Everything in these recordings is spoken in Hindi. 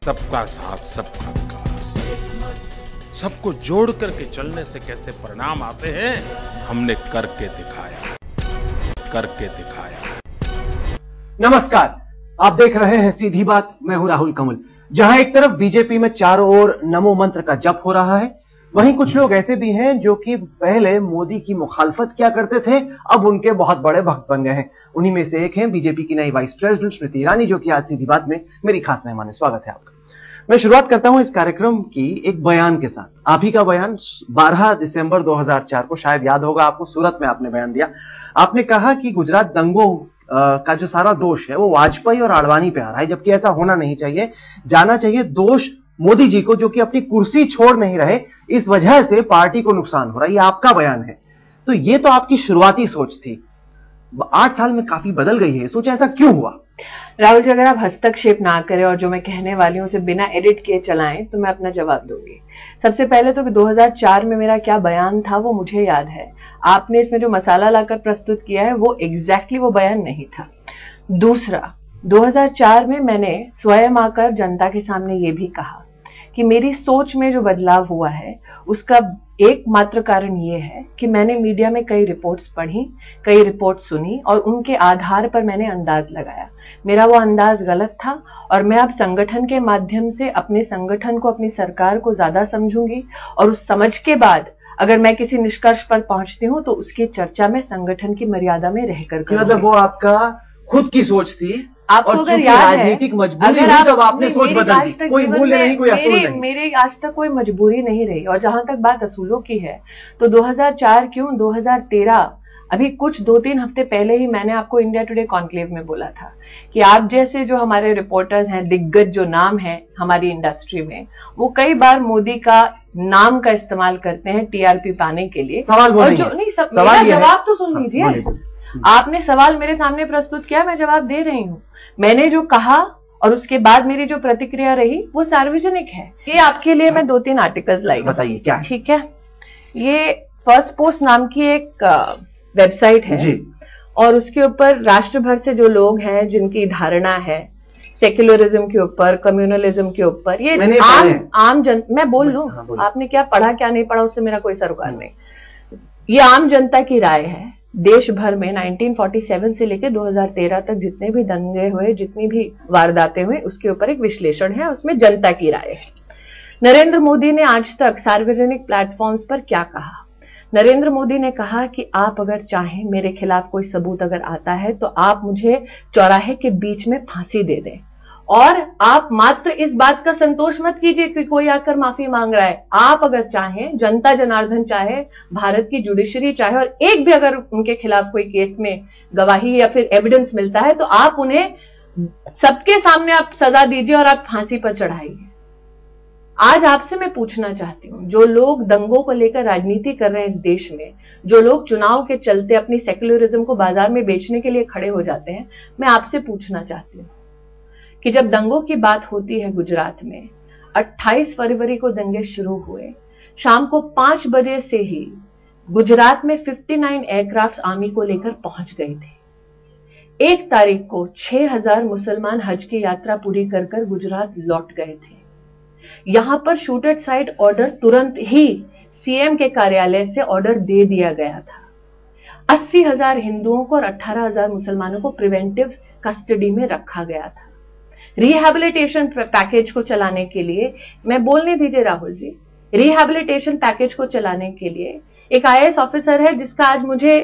सबका साथ सबका विकास, सबको जोड़ करके चलने से कैसे परिणाम आते हैं हमने करके दिखाया, करके दिखाया। नमस्कार, आप देख रहे हैं सीधी बात। मैं हूं राहुल कमल। जहां एक तरफ बीजेपी में चारों ओर नमो मंत्र का जप हो रहा है, वहीं कुछ लोग ऐसे भी हैं जो कि पहले मोदी की मुखालफत क्या करते थे, अब उनके बहुत बड़े भक्त बन गए हैं। उन्हीं में से एक हैं बीजेपी की नई वाइस प्रेसिडेंट स्मृति ईरानी, जो कि आज सीधी बात में मेरी खास मेहमान है। स्वागत है आपका। मैं शुरुआत करता हूं इस कार्यक्रम की एक बयान के साथ। आप ही का बयान 12 दिसंबर 2004 को, शायद याद होगा आपको, सूरत में आपने बयान दिया। आपने कहा कि गुजरात दंगों का जो सारा दोष है वो वाजपेयी और आडवाणी पे आ रहा है, जबकि ऐसा होना नहीं चाहिए। जाना चाहिए दोष मोदी जी को, जो कि अपनी कुर्सी छोड़ नहीं रहे, इस वजह से पार्टी को नुकसान हो रहा है। ये आपका बयान है। तो ये तो आपकी शुरुआती सोच थी, 8 साल में काफी बदल गई है सोच। ऐसा क्यों हुआ? राहुल जी, अगर आप हस्तक्षेप ना करें और जो मैं कहने वाली हूं उसे बिना एडिट किए चलाएं तो मैं अपना जवाब दूंगी। सबसे पहले तो 2004 में मेरा क्या बयान था वो मुझे याद है। आपने इसमें जो मसाला लाकर प्रस्तुत किया है वो एग्जैक्टली वो बयान नहीं था। दूसरा, 2004 में मैंने स्वयं आकर जनता के सामने ये भी कहा कि मेरी सोच में जो बदलाव हुआ है उसका एकमात्र कारण ये है कि मैंने मीडिया में कई रिपोर्ट्स पढ़ी, कई रिपोर्ट सुनी और उनके आधार पर मैंने अंदाज लगाया। मेरा वो अंदाज गलत था और मैं अब संगठन के माध्यम से अपने संगठन को, अपनी सरकार को ज्यादा समझूंगी और उस समझ के बाद अगर मैं किसी निष्कर्ष पर पहुंचती हूं तो उसकी चर्चा में संगठन की मर्यादा में रहकर करूंगी। मतलब वो आपका खुद की सोच थी। आपको अगर याद है, राजनीतिक मजबूरी हुई तब आपने सोच बदल दी। कोई मूल्य नहीं, कोई असूल नहीं। मेरे आज तक कोई मजबूरी नहीं रही। और जहां तक बात असूलों की है तो 2004 क्यों, 2013 अभी कुछ 2-3 हफ्ते पहले ही मैंने आपको इंडिया टुडे कॉन्क्लेव में बोला था कि आप जैसे जो हमारे रिपोर्टर्स हैं, दिग्गज जो नाम है हमारी इंडस्ट्री में, वो कई बार मोदी का नाम का इस्तेमाल करते हैं टीआरपी पाने के लिए। सवाल और जो नहीं, मेरा जवाब तो सुन लीजिए। आपने सवाल मेरे सामने प्रस्तुत किया, मैं जवाब दे रही हूँ। मैंने जो कहा और उसके बाद मेरी जो प्रतिक्रिया रही वो सार्वजनिक है। ये आपके लिए मैं 2-3 आर्टिकल्स लाई, बताइए क्या। ठीक है, ये फर्स्ट पोस्ट नाम की एक वेबसाइट है जी। और उसके ऊपर राष्ट्र भर से जो लोग हैं जिनकी धारणा है सेक्युलरिज्म के ऊपर, कम्युनलिज्म के ऊपर, ये आम जन, मैं बोल लूं, आपने क्या पढ़ा क्या नहीं पढ़ा उससे मेरा कोई सरोकार नहीं। ये आम जनता की राय है। देश भर में 1947 से लेकर 2013 तक जितने भी दंगे हुए, जितनी भी वारदातें हुए, उसके ऊपर एक विश्लेषण है, उसमें जनता की राय है। नरेंद्र मोदी ने आज तक सार्वजनिक प्लेटफॉर्म्स पर क्या कहा? नरेंद्र मोदी ने कहा कि आप अगर चाहें, मेरे खिलाफ कोई सबूत अगर आता है तो आप मुझे चौराहे के बीच में फांसी दे दें, और आप मात्र इस बात का संतोष मत कीजिए कि कोई आकर माफी मांग रहा है। आप अगर चाहें, जनता जनार्दन चाहे, भारत की जुडिशरी चाहे, और एक भी अगर उनके खिलाफ कोई केस में गवाही या फिर एविडेंस मिलता है तो आप उन्हें सबके सामने आप सजा दीजिए और आप फांसी पर चढ़ाइए। आज आपसे मैं पूछना चाहती हूं, जो लोग दंगों को लेकर राजनीति कर रहे हैं इस देश में, जो लोग चुनाव के चलते अपनी सेक्युलरिज्म को बाजार में बेचने के लिए खड़े हो जाते हैं, मैं आपसे पूछना चाहती हूं कि जब दंगों की बात होती है गुजरात में, 28 फरवरी को दंगे शुरू हुए, शाम को 5 बजे से ही गुजरात में 59 एयरक्राफ्ट आर्मी को लेकर पहुंच गए थे। 1 तारीख को 6000 मुसलमान हज की यात्रा पूरी कर कर गुजरात लौट गए थे। यहां पर शूट एट साइट ऑर्डर तुरंत ही सीएम के कार्यालय से ऑर्डर दे दिया गया था। 80,000 हिंदुओं को और 18,000 मुसलमानों को प्रिवेंटिव कस्टडी में रखा गया था। रिहैबिलिटेशन पैकेज को चलाने के लिए, मैं बोलने दीजिए राहुल जी, रिहैबिलिटेशन पैकेज को चलाने के लिए एक आईएएस ऑफिसर है जिसका आज मुझे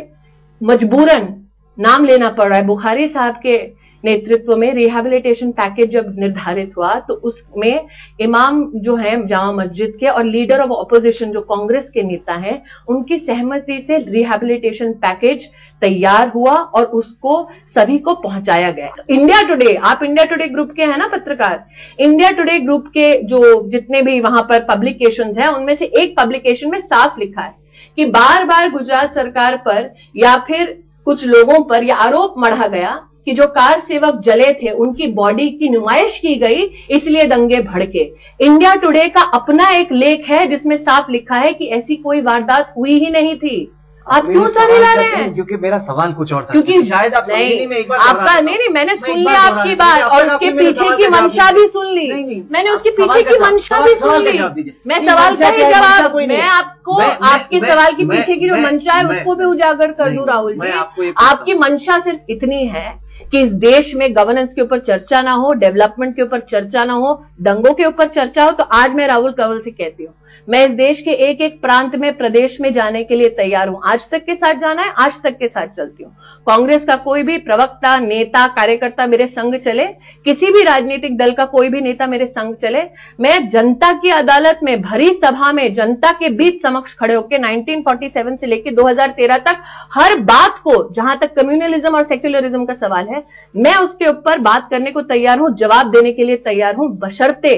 मजबूरन नाम लेना पड़ रहा है। बुखारी साहब के नेतृत्व में रिहैबिलिटेशन पैकेज जब निर्धारित हुआ तो उसमें इमाम जो है जामा मस्जिद के और लीडर ऑफ ऑपोजिशन जो कांग्रेस के नेता हैं, उनकी सहमति से रिहैबिलिटेशन पैकेज तैयार हुआ और उसको सभी को पहुंचाया गया। इंडिया टुडे, आप इंडिया टुडे ग्रुप के हैं ना पत्रकार, इंडिया टुडे ग्रुप के जो जितने भी वहां पर पब्लिकेशंस हैं, उनमें से एक पब्लिकेशन में साफ लिखा है कि बार बार गुजरात सरकार पर या फिर कुछ लोगों पर यह आरोप मढ़ा गया कि जो कार सेवक जले थे उनकी बॉडी की नुमाइश की गई, इसलिए दंगे भड़के। इंडिया टुडे का अपना एक लेख है जिसमें साफ लिखा है कि ऐसी कोई वारदात हुई ही नहीं थी। आप क्यों सर हिला रहे हैं? क्योंकि मेरा सवाल कुछ और था, क्योंकि शायद आप नहीं, में एक बार आपका नहीं, मैंने सुन लिया आपकी बात और उसके पीछे की मंशा भी सुन ली। मैंने उसके पीछे की मंशा भी सुन ली। मैं सवाल का ही जवाब, मैं आपको आपके सवाल के पीछे की जो मंशा है उसको भी उजागर कर दूं। राहुल जी, आपकी मंशा सिर्फ इतनी है कि इस देश में गवर्नेंस के ऊपर चर्चा ना हो, डेवलपमेंट के ऊपर चर्चा ना हो, दंगों के ऊपर चर्चा हो। तो आज मैं राहुल कंवल से कहती हूँ, मैं इस देश के एक एक प्रांत में, प्रदेश में जाने के लिए तैयार हूं। आज तक के साथ जाना है, आज तक के साथ चलती हूं। कांग्रेस का कोई भी प्रवक्ता, नेता, कार्यकर्ता मेरे संग चले, किसी भी राजनीतिक दल का कोई भी नेता मेरे संग चले, मैं जनता की अदालत में, भरी सभा में, जनता के बीच समक्ष खड़े होकर 1947 से लेकर 2013 तक हर बात को, जहां तक कम्युनलिज्म और सेक्युलरिज्म का सवाल है, मैं उसके ऊपर बात करने को तैयार हूं, जवाब देने के लिए तैयार हूं, बशर्ते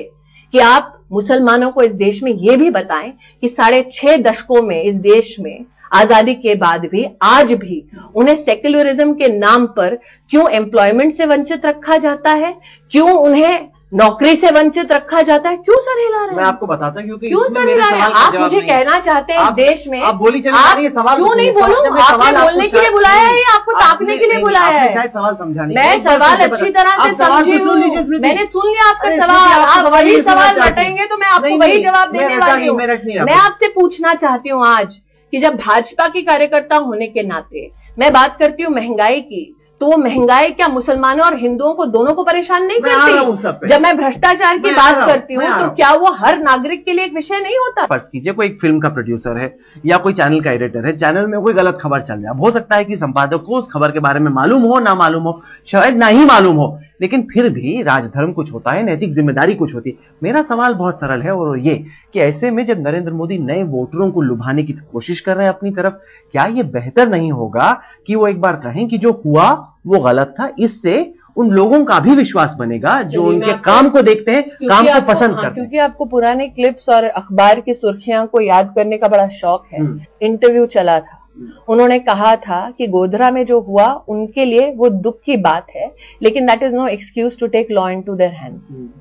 कि आप मुसलमानों को इस देश में यह भी बताएं कि 6.5 दशकों में इस देश में आजादी के बाद भी, आज भी उन्हें सेक्युलरिज्म के नाम पर क्यों एम्प्लॉयमेंट से वंचित रखा जाता है, क्यों उन्हें नौकरी से वंचित रखा जाता है। क्यों सर हिला रहे हैं? मैं आपको बताता हूं क्योंकि क्यों सर हिला रहे हैं? आप मुझे कहना चाहते हैं देश में आप बोली चले आप क्यों नहीं बोलूं? आपने बोलने के लिए बुलाया है या आपको ताकने के लिए बुलाया है? शायद सवाल समझाने, मैं सवाल अच्छी तरह से समझी हूँ, मैंने सुन लिया आपका सवाल। आप वही सवाल रटेंगे तो मैं आपको वही जवाब देने वाली हूँ। मैं आपसे पूछना चाहती हूँ आज कि जब भाजपा की कार्यकर्ता होने के नाते मैं बात करती हूँ महंगाई की, तो वो महंगाई क्या मुसलमानों और हिंदुओं को दोनों को परेशान नहीं करती? जब मैं भ्रष्टाचार की बात करती हूँ तो क्या वो हर नागरिक के लिए एक विषय नहीं होता? फर्ज कीजिए कोई एक फिल्म का प्रोड्यूसर है या कोई चैनल का एडिटर है, चैनल में कोई गलत खबर चल रहा है, हो सकता है कि संपादक को उस खबर के बारे में मालूम हो, ना मालूम हो, शायद ना ही मालूम हो, लेकिन फिर भी राजधर्म कुछ होता है, नैतिक जिम्मेदारी कुछ होती है। मेरा सवाल बहुत सरल है और ये कि ऐसे में जब नरेंद्र मोदी नए वोटरों को लुभाने की कोशिश कर रहे हैं अपनी तरफ, क्या ये बेहतर नहीं होगा कि वो एक बार कहें कि जो हुआ वो गलत था? इससे उन लोगों का भी विश्वास बनेगा जो उनके काम को देखते हैं, काम को पसंद करते हैं। क्योंकि आपको पुराने क्लिप्स और अखबार की सुर्खियां को याद करने का बड़ा शौक है। इंटरव्यू चला था, उन्होंने कहा था कि गोधरा में जो हुआ उनके लिए वो दुख की बात है, लेकिन that is no excuse to take law into their hands.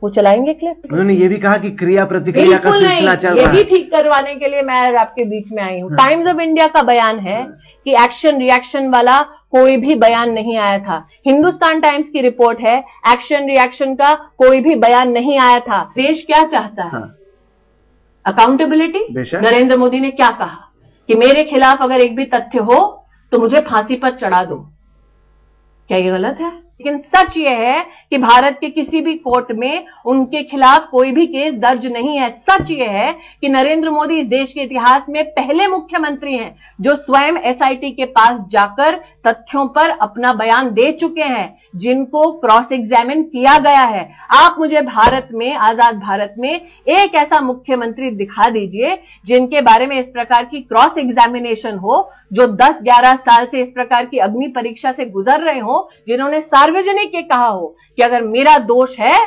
वो चलाएंगे क्लिप। उन्होंने ये भी कहा कि क्रिया प्रतिक्रिया का सिलसिला चल रहा है। ये भी ठीक करवाने के लिए मैं आपके बीच में आई हूँ। टाइम्स ऑफ इंडिया का बयान है कि एक्शन रिएक्शन वाला कोई भी बयान नहीं आया था। हिंदुस्तान टाइम्स की रिपोर्ट है एक्शन रिएक्शन का कोई भी बयान नहीं आया था। देश क्या चाहता है? अकाउंटेबिलिटी। नरेंद्र मोदी ने क्या कहा कि मेरे खिलाफ अगर एक भी तथ्य हो तो मुझे फांसी पर चढ़ा दो। क्या ये गलत है? लेकिन सच यह है कि भारत के किसी भी कोर्ट में उनके खिलाफ कोई भी केस दर्ज नहीं है। सच यह है कि नरेंद्र मोदी इस देश के इतिहास में पहले मुख्यमंत्री हैं जो स्वयं एसआईटी के पास जाकर तथ्यों पर अपना बयान दे चुके हैं, जिनको क्रॉस एग्जामिन किया गया है। आप मुझे भारत में, आजाद भारत में एक ऐसा मुख्यमंत्री दिखा दीजिए जिनके बारे में इस प्रकार की क्रॉस एग्जामिनेशन हो, जो 10-11 साल से इस प्रकार की अग्नि परीक्षा से गुजर रहे हो, जिन्होंने सार्वजनिक ये कहा हो कि अगर मेरा दोष है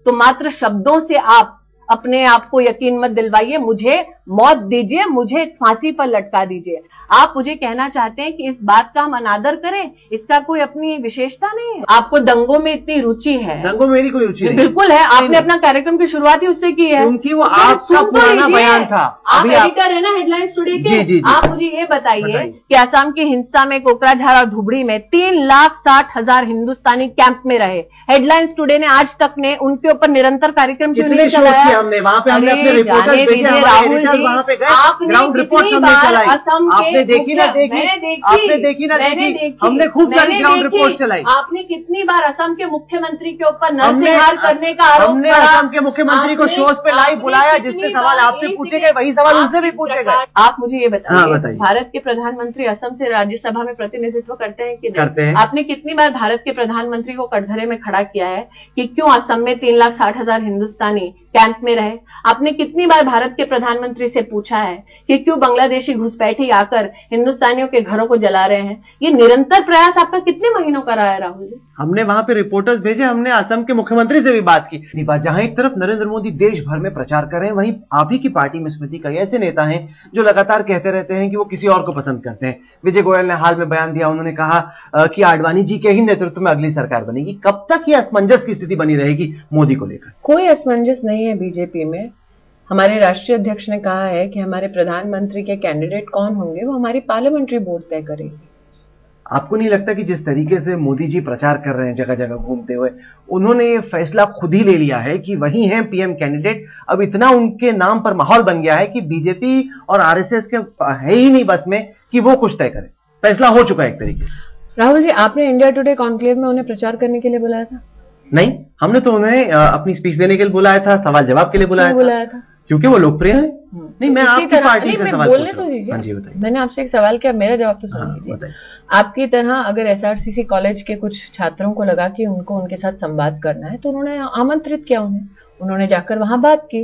तो मात्र शब्दों से आप अपने आप को यकीन मत दिलवाइए, मुझे मौत दीजिए, मुझे फांसी पर लटका दीजिए। आप मुझे कहना चाहते हैं कि इस बात का हम अनादर करें, इसका कोई अपनी विशेषता नहीं है? आपको दंगों में इतनी रुचि है? दंगों में मेरी कोई रुचि नहीं। बिल्कुल है, आपने अपना कार्यक्रम की शुरुआत ही उससे की है, क्योंकि वो आपका पुराना बयान था। आप एडिटर है ना हेडलाइंस टुडे के। आप मुझे ये बताइए कि असम के हिंसा में, कोकराझार और धुबरी में 3,60,000 हिंदुस्तानी कैंप में रहे। हेडलाइंस टुडे ने आज तक ने उनके ऊपर निरंतर कार्यक्रम क्यों नहीं चलाया? हमने वहां पे हमने अपने रिपोर्टर्स भेजे, हमारे एडिटर्स वहां पे गए, ग्राउंड रिपोर्ट हमने चलाई। आपने देखी ना देखी? आपने देखी ना देखी? हमने खूब सारी ग्राउंड रिपोर्ट चलाई। आपने कितनी बार असम के मुख्यमंत्री के ऊपर नरसंहार करने का आरोप? हमने असम के मुख्यमंत्री को शोज पे लाइव बुलाया, जिससे सवाल आपसे पूछे गए वही सवाल उनसे भी पूछे गए। आप मुझे ये बताइए, भारत के प्रधानमंत्री असम से राज्यसभा में प्रतिनिधित्व करते हैं कि नहीं? करते हैं। आपने कितनी बार भारत के प्रधानमंत्री को कटघरे में खड़ा किया है कि क्यों असम में 3,60,000 हिंदुस्तानी कैंप में रहे? आपने कितनी बार भारत के प्रधानमंत्री से पूछा है कि क्यों बांग्लादेशी घुसपैठी आकर हिंदुस्तानियों के घरों को जला रहे हैं? ये निरंतर प्रयास आपका कितने महीनों का रहा है राहुल जी? हमने वहां पे रिपोर्टर्स भेजे, हमने असम के मुख्यमंत्री से भी बात की। जहां एक तरफ नरेंद्र मोदी देश भर में प्रचार कर रहे हैं, वहीं आप ही की पार्टी में स्मृति कई ऐसे नेता हैं जो लगातार कहते रहते हैं कि वो किसी और को पसंद करते हैं। विजय गोयल ने हाल में बयान दिया, उन्होंने कहा कि आडवाणी जी के ही नेतृत्व में अगली सरकार बनेगी। कब तक ये असमंजस की स्थिति बनी रहेगी मोदी को लेकर? कोई असमंजस नहीं है बीजेपी में। हमारे राष्ट्रीय अध्यक्ष ने कहा है कि हमारे प्रधानमंत्री के कैंडिडेट कौन होंगे वो हमारी पार्लियामेंट्री बोर्ड तय करेगी। आपको नहीं लगता कि जिस तरीके से मोदी जी प्रचार कर रहे हैं जगह जगह घूमते हुए, उन्होंने ये फैसला खुद ही ले लिया है कि वही हैं पीएम कैंडिडेट, अब इतना उनके नाम पर माहौल बन गया है कि बीजेपी और आरएसएस के है ही नहीं बस में कि वो कुछ तय करे, फैसला हो चुका है एक तरीके से। राहुल जी, आपने इंडिया टुडे कॉन्क्लेव में उन्हें प्रचार करने के लिए बुलाया था? नहीं, हमने तो उन्हें अपनी स्पीच देने के लिए बुलाया था, सवाल जवाब के लिए बुलाया था क्योंकि वो लोकप्रिय है। नहीं, मैं आपकी पार्टी से सवाल बोलने तो दीजिए। हाँ जी, बताइए। मैंने आपसे एक सवाल किया, मेरा जवाब तो सुन लीजिए। आपकी तरह अगर एसआरसीसी कॉलेज के कुछ छात्रों को लगा कि उनको उनके साथ संवाद करना है तो उन्होंने आमंत्रित किया उन्होंने जाकर वहां बात की,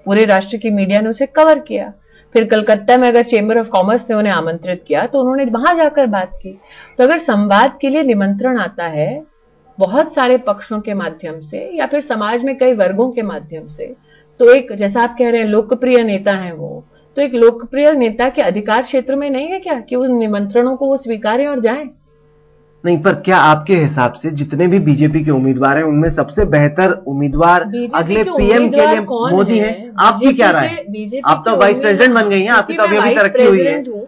पूरे राष्ट्र की मीडिया ने उसे कवर किया। फिर कलकत्ता में अगर चेंबर ऑफ कॉमर्स ने उन्हें आमंत्रित किया तो उन्होंने वहां जाकर बात की। तो अगर संवाद के लिए निमंत्रण आता है बहुत सारे पक्षों के माध्यम से या फिर समाज में कई वर्गों के माध्यम से, तो एक, जैसा आप कह रहे हैं लोकप्रिय नेता है वो, तो एक लोकप्रिय नेता के अधिकार क्षेत्र में नहीं है क्या कि उन निमंत्रणों को वो स्वीकारें और जाएं? नहीं, पर क्या आपके हिसाब से जितने भी बीजेपी के उम्मीदवार हैं उनमें सबसे बेहतर उम्मीदवार अगले पीएम के लिए मोदी हैं? आपकी क्या राय है? आप तो वाइस प्रेसिडेंट बन गई हैं, आपकी तो अभी तरक्की हुई है।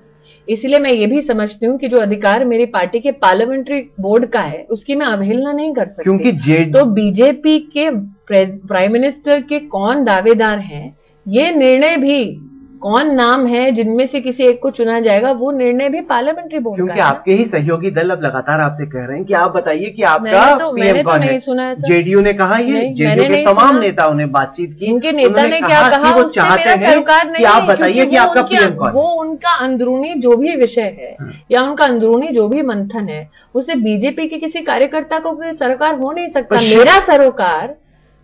इसलिए मैं ये भी समझती हूँ कि जो अधिकार मेरी पार्टी के पार्लियामेंट्री बोर्ड का है उसकी मैं अवहेलना नहीं कर सकती, क्योंकि तो बीजेपी के प्राइम मिनिस्टर के कौन दावेदार हैं, ये निर्णय भी कौन नाम है जिनमें से किसी एक को चुना जाएगा, वो निर्णय भी पार्लियामेंट्री बोर्ड का है। क्योंकि आपके ही सहयोगी दल अब लगातार आपसे कह रहे हैं कि आप बताइए कि आपका पीएम कौन है। जेडीयू ने कहा, ये जेडीयू के तमाम नेताओं ने बातचीत की, उनके नेता ने क्या कहा, वो चाहते हैं कि आप बताइए कि आपका पीएम कौन है। वो उनका अंदरूनी जो भी विषय है या उनका अंदरूनी जो भी मंथन है, उसे बीजेपी के किसी कार्यकर्ता को कोई सरोकार हो नहीं सकता। मेरा सरोकार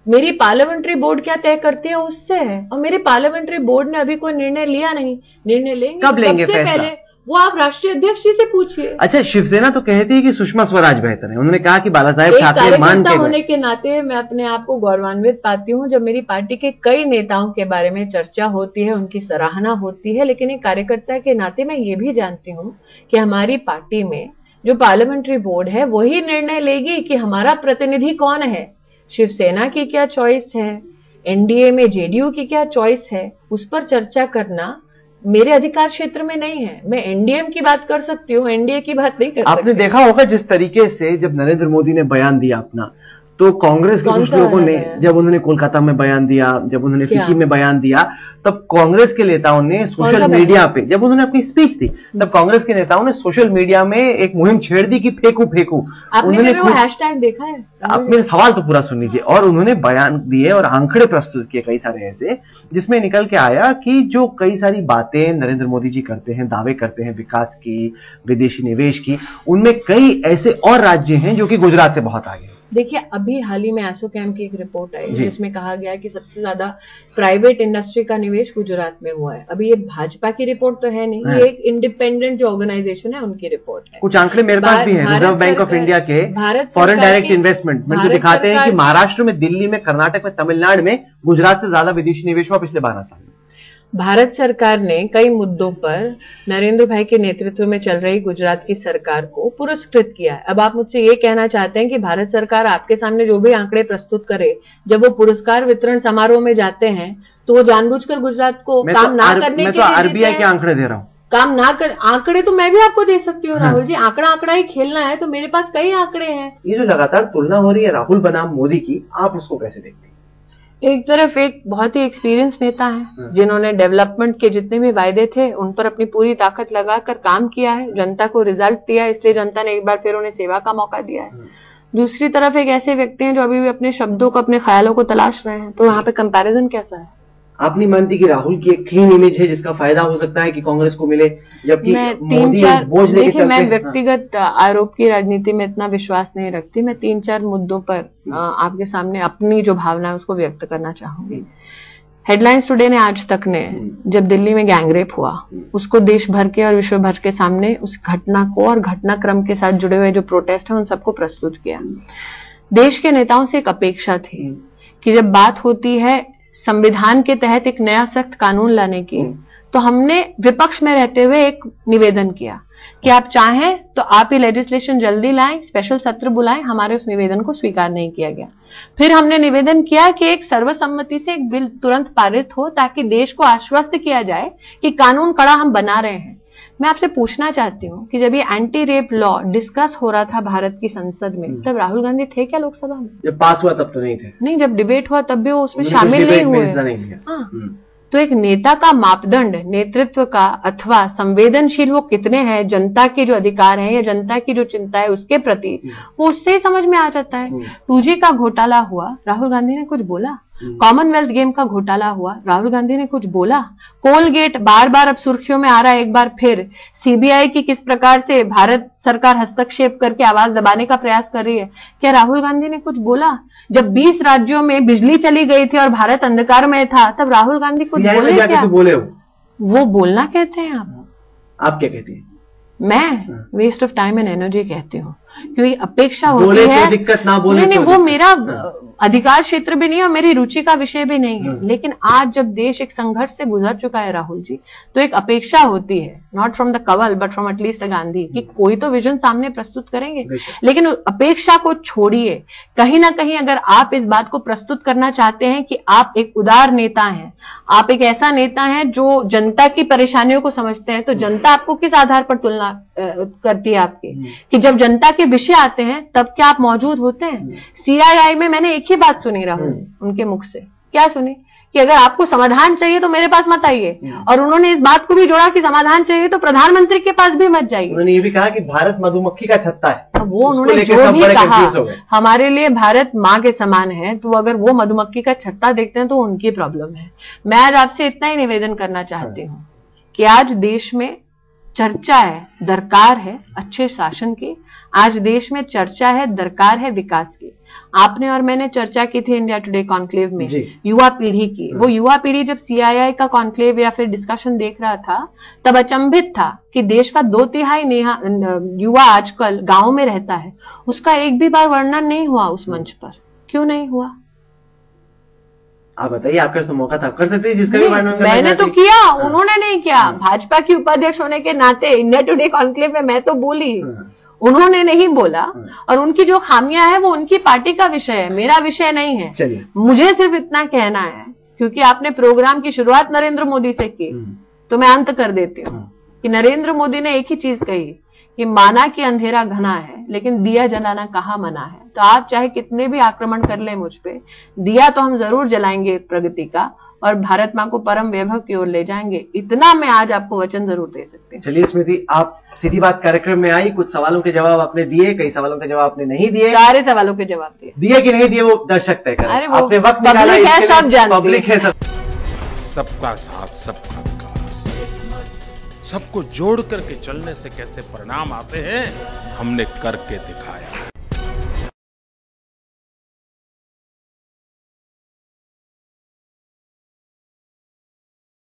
मेरी पार्लियामेंट्री बोर्ड क्या तय करती है उससे है, और मेरी पार्लियामेंट्री बोर्ड ने अभी कोई निर्णय लिया नहीं। निर्णय लेंगे, कब लेंगे फैसला? पहले वो आप राष्ट्रीय अध्यक्ष जी से पूछिए। अच्छा, शिवसेना तो कहती है कि सुषमा स्वराज बेहतर है, उन्होंने कहा कि बाला साहेब ठाकरे मान के होने के नाते मैं अपने आप को गौरवान्वित पाती हूँ जब मेरी पार्टी के कई नेताओं के बारे में चर्चा होती है, उनकी सराहना होती है, लेकिन एक कार्यकर्ता के नाते मैं ये भी जानती हूँ कि हमारी पार्टी में जो पार्लियामेंट्री बोर्ड है वही निर्णय लेगी कि हमारा प्रतिनिधि कौन है। शिवसेना की क्या चॉइस है, एनडीए में जेडीयू की क्या चॉइस है, उस पर चर्चा करना मेरे अधिकार क्षेत्र में नहीं है। मैं एनडीएम की बात कर सकती हूँ, एनडीए की बात नहीं कर सकती। आपने देखा होगा जिस तरीके से जब नरेंद्र मोदी ने बयान दिया अपना, तो कांग्रेस के कुछ लोगों ने, जब उन्होंने कोलकाता में बयान दिया, जब उन्होंने फिक्की में बयान दिया, तब कांग्रेस के नेताओं ने सोशल मीडिया पे, जब उन्होंने अपनी स्पीच दी, तब कांग्रेस के नेताओं ने सोशल मीडिया में एक मुहिम छेड़ दी कि फेंकू फेंकू। उन्होंने वो हैशटैग देखा है? आप मेरे सवाल तो पूरा सुन लीजिए। और उन्होंने बयान दिए और आंकड़े प्रस्तुत किए कई सारे ऐसे, जिसमें निकल के आया कि जो कई सारी बातें नरेंद्र मोदी जी करते हैं, दावे करते हैं विकास की, विदेशी निवेश की, उनमें कई ऐसे और राज्य हैं जो कि गुजरात से बहुत आगे। देखिए, अभी हाल ही में एसोचैम की एक रिपोर्ट आई जिसमें कहा गया कि सबसे ज्यादा प्राइवेट इंडस्ट्री का निवेश गुजरात में हुआ है। अभी ये भाजपा की रिपोर्ट तो है नहीं, ये एक इंडिपेंडेंट जो ऑर्गेनाइजेशन है उनकी रिपोर्ट है। कुछ आंकड़े मेरे पास भी हैं, रिजर्व बैंक ऑफ इंडिया के फॉरेन डायरेक्ट इन्वेस्टमेंट में जो दिखाते हैं कि महाराष्ट्र में, दिल्ली में, कर्नाटक में, तमिलनाडु में गुजरात से ज्यादा विदेशी निवेश हुआ पिछले 12 साल में। भारत सरकार ने कई मुद्दों पर नरेंद्र भाई के नेतृत्व में चल रही गुजरात की सरकार को पुरस्कृत किया है। अब आप मुझसे ये कहना चाहते हैं कि भारत सरकार आपके सामने जो भी आंकड़े प्रस्तुत करे, जब वो पुरस्कार वितरण समारोह में जाते हैं तो वो जानबूझकर गुजरात को काम ना करने के लिए आरबीआई के आंकड़े दे रहा हूँ, काम ना कर। आंकड़े तो मैं भी आपको दे सकती हूँ राहुल जी, आंकड़ा ही खेलना है तो मेरे पास कई आंकड़े हैं। ये जो लगातार तुलना हो रही है राहुल बनाम मोदी की, आप उसको कैसे देखते हैं? एक तरफ एक बहुत ही एक्सपीरियंस नेता है जिन्होंने डेवलपमेंट के जितने भी वायदे थे उन पर अपनी पूरी ताकत लगाकर काम किया है, जनता को रिजल्ट दिया, इसलिए जनता ने एक बार फिर उन्हें सेवा का मौका दिया है। दूसरी तरफ एक ऐसे व्यक्ति हैं जो अभी भी अपने शब्दों को, अपने ख्यालों को तलाश रहे हैं। तो यहाँ पे कंपैरिजन कैसा है? आप नहीं मानती कि राहुल की एक क्लीन इमेज है जिसका फायदा हो सकता है कि कांग्रेस को मिले, जबकि मोदी बोझ लेके चलते हैं? मैं व्यक्तिगत आरोप की राजनीति में इतना विश्वास नहीं रखती। मैं 3-4 मुद्दों पर आपके सामने अपनी जो भावना है उसको व्यक्त करना चाहूंगी। हेडलाइंस टुडे ने, आज तक ने, जब दिल्ली में गैंगरेप हुआ उसको देश भर के और विश्व भर के सामने उस घटना को और घटनाक्रम के साथ जुड़े हुए जो प्रोटेस्ट है उन सबको प्रस्तुत किया। देश के नेताओं से एक अपेक्षा थी कि जब बात होती है संविधान के तहत एक नया सख्त कानून लाने की, तो हमने विपक्ष में रहते हुए एक निवेदन किया कि आप चाहें तो आप ये लेजिस्लेशन जल्दी लाएं, स्पेशल सत्र बुलाएं। हमारे उस निवेदन को स्वीकार नहीं किया गया। फिर हमने निवेदन किया कि एक सर्वसम्मति से एक बिल तुरंत पारित हो ताकि देश को आश्वस्त किया जाए कि कानून कड़ा हम बना रहे हैं। मैं आपसे पूछना चाहती हूँ कि जब ये एंटी रेप लॉ डिस्कस हो रहा था भारत की संसद में, तब राहुल गांधी थे क्या लोकसभा में? जब पास हुआ तब तो नहीं थे। नहीं, जब डिबेट हुआ तब भी वो उसमें शामिल नहीं हुए। हाँ, तो एक नेता का मापदंड नेतृत्व का अथवा संवेदनशील वो कितने हैं जनता के जो अधिकार हैं या जनता की जो चिंता है उसके प्रति, वो उससे ही समझ में आ जाता है। 2G का घोटाला हुआ, राहुल गांधी ने कुछ बोला? कॉमनवेल्थ गेम का घोटाला हुआ, राहुल गांधी ने कुछ बोला? कोलगेट बार बार अब सुर्खियों में आ रहा है, एक बार फिर सीबीआई की किस प्रकार से भारत सरकार हस्तक्षेप करके आवाज दबाने का प्रयास कर रही है, क्या राहुल गांधी ने कुछ बोला? जब 20 राज्यों में बिजली चली गई थी और भारत अंधकार में था, तब राहुल गांधी कुछ बोले क्या? बोले वो बोलना कहते हैं आप क्या कहते हैं? मैं waste of time and energy कहती हूँ, क्योंकि अपेक्षा होती है। तो दिक्कत ना बोले नहीं, वो मेरा अधिकार क्षेत्र भी नहीं है और मेरी रुचि का विषय भी नहीं है। लेकिन आज जब देश एक संघर्ष से गुजर चुका है राहुल जी, तो एक अपेक्षा होती है, not from the Kanwal but from at least the Gandhi, कि कोई तो विजन सामने प्रस्तुत करेंगे। लेकिन अपेक्षा को छोड़िए, कहीं ना कहीं अगर आप इस बात को प्रस्तुत करना चाहते हैं कि आप एक उदार नेता हैं, आप एक ऐसा नेता हैं जो जनता की परेशानियों को समझते हैं, तो जनता आपको किस आधार पर तुलना करती है आपकी, कि जब जनता के विषय आते हैं तब क्या आप मौजूद होते हैं? सीआईआई में मैंने एक ही बात सुनी राहुल उनके मुख से, क्या सुनी? कि अगर आपको समाधान चाहिए तो मेरे पास मत आइए, और उन्होंने इस बात को भी जोड़ा कि समाधान चाहिए तो प्रधानमंत्री के पास भी मत जाइए। उन्होंने ये भी कहा कि भारत मधुमक्खी का छत्ता है। अब वो उन्होंने जो भी कहा, हमारे लिए भारत माँ के समान है, तो अगर वो मधुमक्खी का छत्ता देखते हैं तो उनकी प्रॉब्लम है। मैं आज आपसे इतना ही निवेदन करना चाहती हूँ कि आज देश में चर्चा है, दरकार है अच्छे शासन की। आज देश में चर्चा है, दरकार है विकास की। आपने और मैंने चर्चा की थी इंडिया टुडे कॉन्क्लेव में युवा पीढ़ी की। वो युवा पीढ़ी जब सीआईआई का कॉन्क्लेव या फिर डिस्कशन देख रहा था, तब अचंभित था कि देश का 2/3 युवा आजकल गांव में रहता है। उसका एक भी बार वर्णन नहीं हुआ उस मंच पर। क्यों नहीं हुआ? आप बताइए, आपके पास तो मौका था, कर सकते हैं जिसका भी वर्णन। मैंने तो किया, उन्होंने नहीं किया। भाजपा की उपाध्यक्ष होने के नाते इंडिया टुडे कॉन्क्लेव में मैं तो बोली, उन्होंने नहीं बोला। और उनकी जो खामियां हैं वो उनकी पार्टी का विषय है, मेरा विषय नहीं है। चलिए, मुझे सिर्फ इतना कहना है, क्योंकि आपने प्रोग्राम की शुरुआत नरेंद्र मोदी से की, तो मैं अंत कर देती हूँ कि नरेंद्र मोदी ने एक ही चीज कही कि माना कि अंधेरा घना है लेकिन दिया जलाना कहाँ मना है। तो आप चाहे कितने भी आक्रमण कर ले मुझ पे, दिया तो हम जरूर जलाएंगे प्रगति का, और भारत माँ को परम वैभव की ओर ले जाएंगे। इतना मैं आज आपको वचन जरूर दे सकती हूँ। चलिए स्मृति, आप सीधी बात कार्यक्रम में आई, कुछ सवालों के जवाब आपने दिए, कई सवालों के जवाब आपने नहीं दिए। सारे सवालों के जवाब दिए कि नहीं दिए वो दर्शक तय करें। आपने वक्त निकाला, सब जानते, पब्लिक है सब। सबका साथ सबका विकास, सबको जोड़ करके चलने से कैसे परिणाम आते हैं हमने करके दिखाया।